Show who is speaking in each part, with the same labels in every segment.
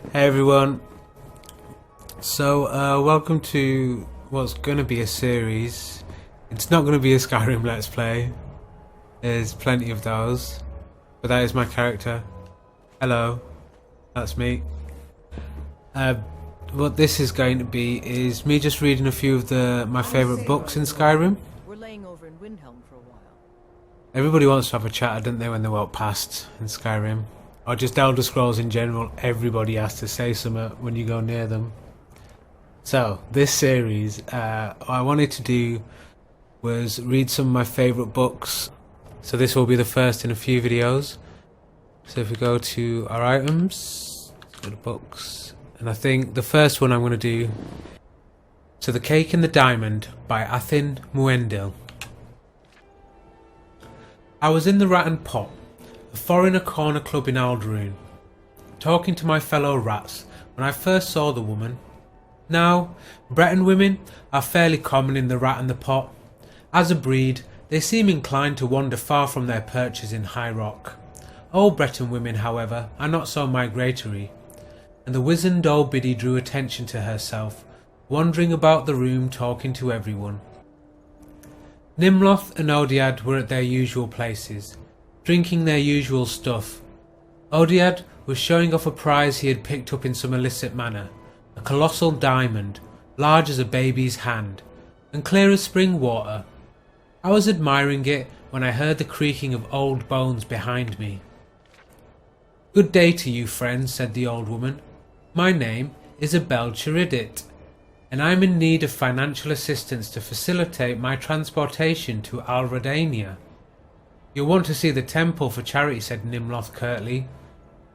Speaker 1: Hey everyone, welcome to what's going to be a series. It's not going to be a Skyrim Let's Play, there's plenty of those, but that is my character. Hello, that's me. What this is going to be is me just reading a few of my favourite books in Skyrim.
Speaker 2: We're laying over in Windhelm for a while.
Speaker 1: Everybody wants to have a chat, don't they, when they walk past in Skyrim? Or just Elder Scrolls in general, everybody has to say something when you go near them. So, this series, what I wanted to do was read some of my favourite books. So this will be the first in a few videos. So if we go to our items, go to books, and I think the first one I'm going to do, so The Cake and the Diamond by Athin Muendil. I was in the Rat and Pot, a foreigner corner club in Alderoon, talking to my fellow rats when I first saw the woman. Now, Breton women are fairly common in the Rat and the Pot. As a breed, they seem inclined to wander far from their perches in High Rock. Old Breton women, however, are not so migratory, and the wizened old biddy drew attention to herself, wandering about the room talking to everyone. Nimloth and Odiad were at their usual places, drinking their usual stuff. Odiad was showing off a prize he had picked up in some illicit manner, a colossal diamond, large as a baby's hand, and clear as spring water. I was admiring it when I heard the creaking of old bones behind me. "Good day to you, friends," said the old woman. "My name is Abel Chiridit, and I am in need of financial assistance to facilitate my transportation to Alredania." "You'll want to see the temple for charity," said Nimloth curtly.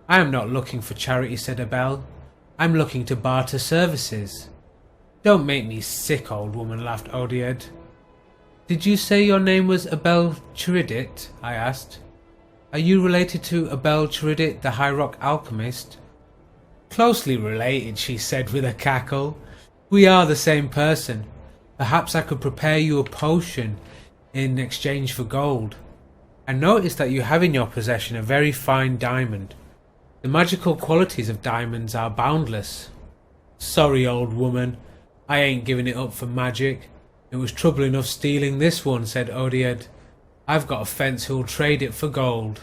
Speaker 1: "I am not looking for charity," said Abel. "I'm looking to barter services." "Don't make me sick, old woman," laughed Odiad. "Did you say your name was Abel Chiridit?" I asked. "Are you related to Abel Chiridit, the High Rock alchemist?" "Closely related," she said with a cackle. "We are the same person. Perhaps I could prepare you a potion in exchange for gold. I noticed that you have in your possession a very fine diamond. The magical qualities of diamonds are boundless." "Sorry, old woman, I ain't giving it up for magic. It was trouble enough stealing this one," said Odiad. "I've got a fence who'll trade it for gold."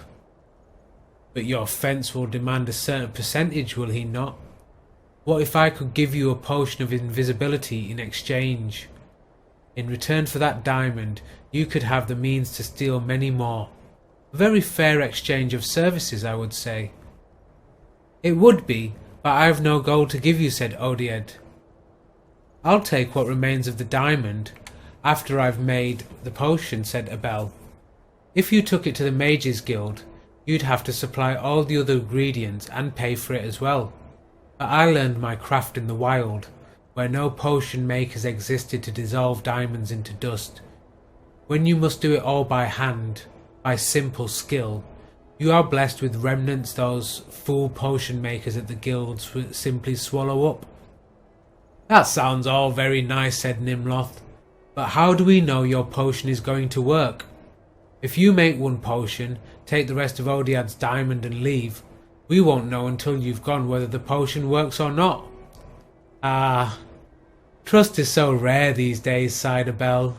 Speaker 1: "But your fence will demand a certain percentage, will he not? What if I could give you a potion of invisibility in exchange? In return for that diamond, you could have the means to steal many more. A very fair exchange of services, I would say." "It would be, but I have no gold to give you," said Odiad. "I'll take what remains of the diamond after I've made the potion," said Abel. "If you took it to the Mages Guild, you'd have to supply all the other ingredients and pay for it as well. But I learned my craft in the wild, where no potion makers existed to dissolve diamonds into dust. When you must do it all by hand, by simple skill, you are blessed with remnants those fool potion makers at the guilds simply swallow up." "That sounds all very nice," said Nimloth, "but how do we know your potion is going to work? If you make one potion, take the rest of Odiad's diamond and leave, we won't know until you've gone whether the potion works or not." "Ah, trust is so rare these days," sighed Abel.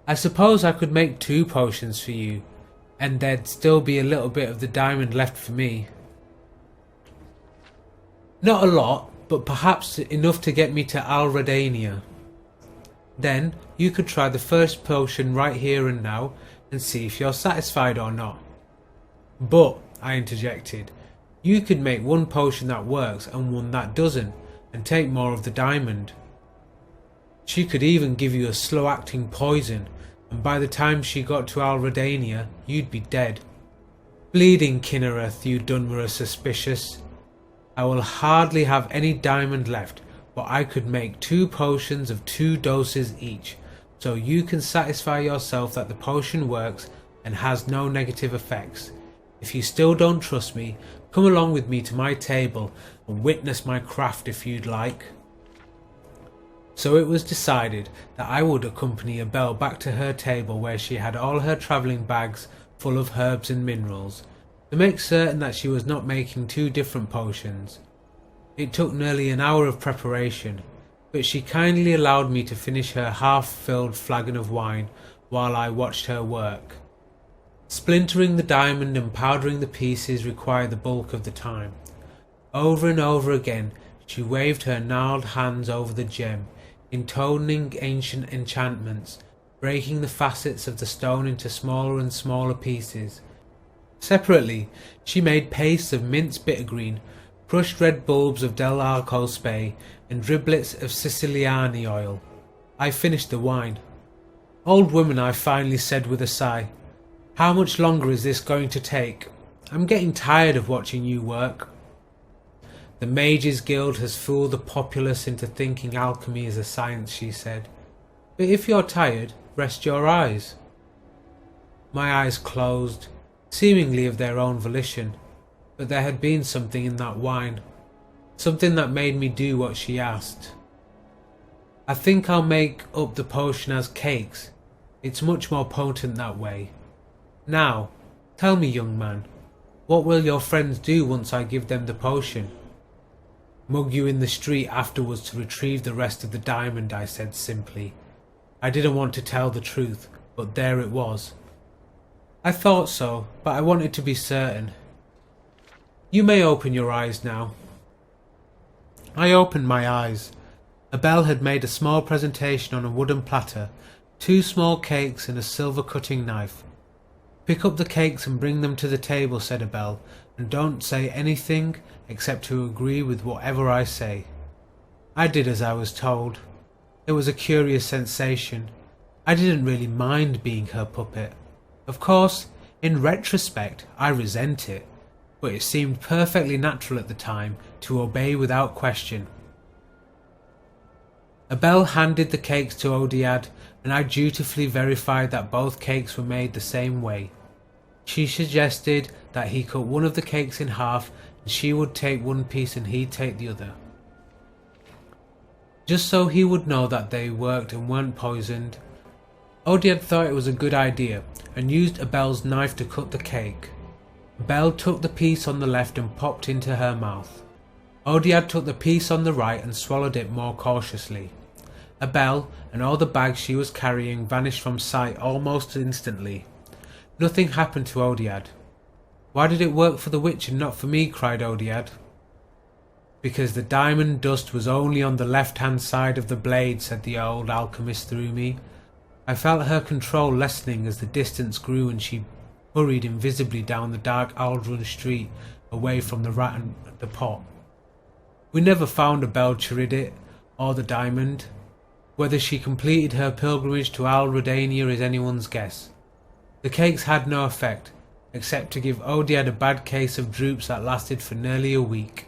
Speaker 1: "I suppose I could make 2 potions for you, and there'd still be a little bit of the diamond left for me. Not a lot, but perhaps enough to get me to Alredania. Then you could try the first potion right here and now and see if you're satisfied or not." "But," I interjected, "you could make one potion that works and one that doesn't, and take more of the diamond. She could even give you a slow-acting poison, and by the time she got to Alredania, you'd be dead." "Bleeding Kinnereth, you Dunmer are suspicious. I will hardly have any diamond left, but I could make 2 potions of 2 doses each, so you can satisfy yourself that the potion works and has no negative effects. If you still don't trust me, come along with me to my table and witness my craft if you'd like." So it was decided that I would accompany Abel back to her table, where she had all her travelling bags full of herbs and minerals, to make certain that she was not making 2 different potions. It took nearly an hour of preparation, but she kindly allowed me to finish her half-filled flagon of wine while I watched her work. Splintering the diamond and powdering the pieces required the bulk of the time. Over and over again she waved her gnarled hands over the gem, intoning ancient enchantments, breaking the facets of the stone into smaller and smaller pieces. Separately, she made pastes of minced bittergreen, crushed red bulbs of Del Arco spay, and driblets of Siciliani oil. I finished the wine. "Old woman," I finally said with a sigh, "how much longer is this going to take? I'm getting tired of watching you work." "The Mages Guild has fooled the populace into thinking alchemy is a science," she said. "But if you're tired, rest your eyes." My eyes closed, seemingly of their own volition, but there had been something in that wine, something that made me do what she asked. "I think I'll make up the potion as cakes. It's much more potent that way. Now, tell me, young man, what will your friends do once I give them the potion?" "Mug you in the street afterwards to retrieve the rest of the diamond," I said simply. I didn't want to tell the truth, but there it was. I thought so, but I wanted to be certain. "You may open your eyes now." I opened my eyes. Abel had made a small presentation on a wooden platter, 2 small cakes and a silver cutting knife. "Pick up the cakes and bring them to the table," said Abel, "and don't say anything except to agree with whatever I say." I did as I was told. It was a curious sensation. I didn't really mind being her puppet. Of course, in retrospect, I resent it, but it seemed perfectly natural at the time to obey without question. Abel handed the cakes to Odiad, and I dutifully verified that both cakes were made the same way. She suggested that he cut one of the cakes in half, and she would take one piece and he'd take the other, just so he would know that they worked and weren't poisoned. Odiad thought it was a good idea, and used Abel's knife to cut the cake. Abel took the piece on the left and popped into her mouth. Odiad took the piece on the right and swallowed it more cautiously. Abel and all the bags she was carrying vanished from sight almost instantly. Nothing happened to Odiad. "Why did it work for the witch and not for me?" cried Odiad. "Because the diamond dust was only on the left-hand side of the blade," said the old alchemist through me. I felt her control lessening as the distance grew and she hurried invisibly down the dark Aldrun street away from the rat and the pot. We never found Abel Chiridit or the diamond. Whether she completed her pilgrimage to Al Redania is anyone's guess. The cakes had no effect, except to give Odiad a bad case of droops that lasted for nearly a week.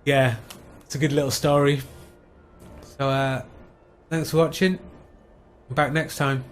Speaker 1: Yeah, it's a good little story. So, thanks for watching. I'm back next time.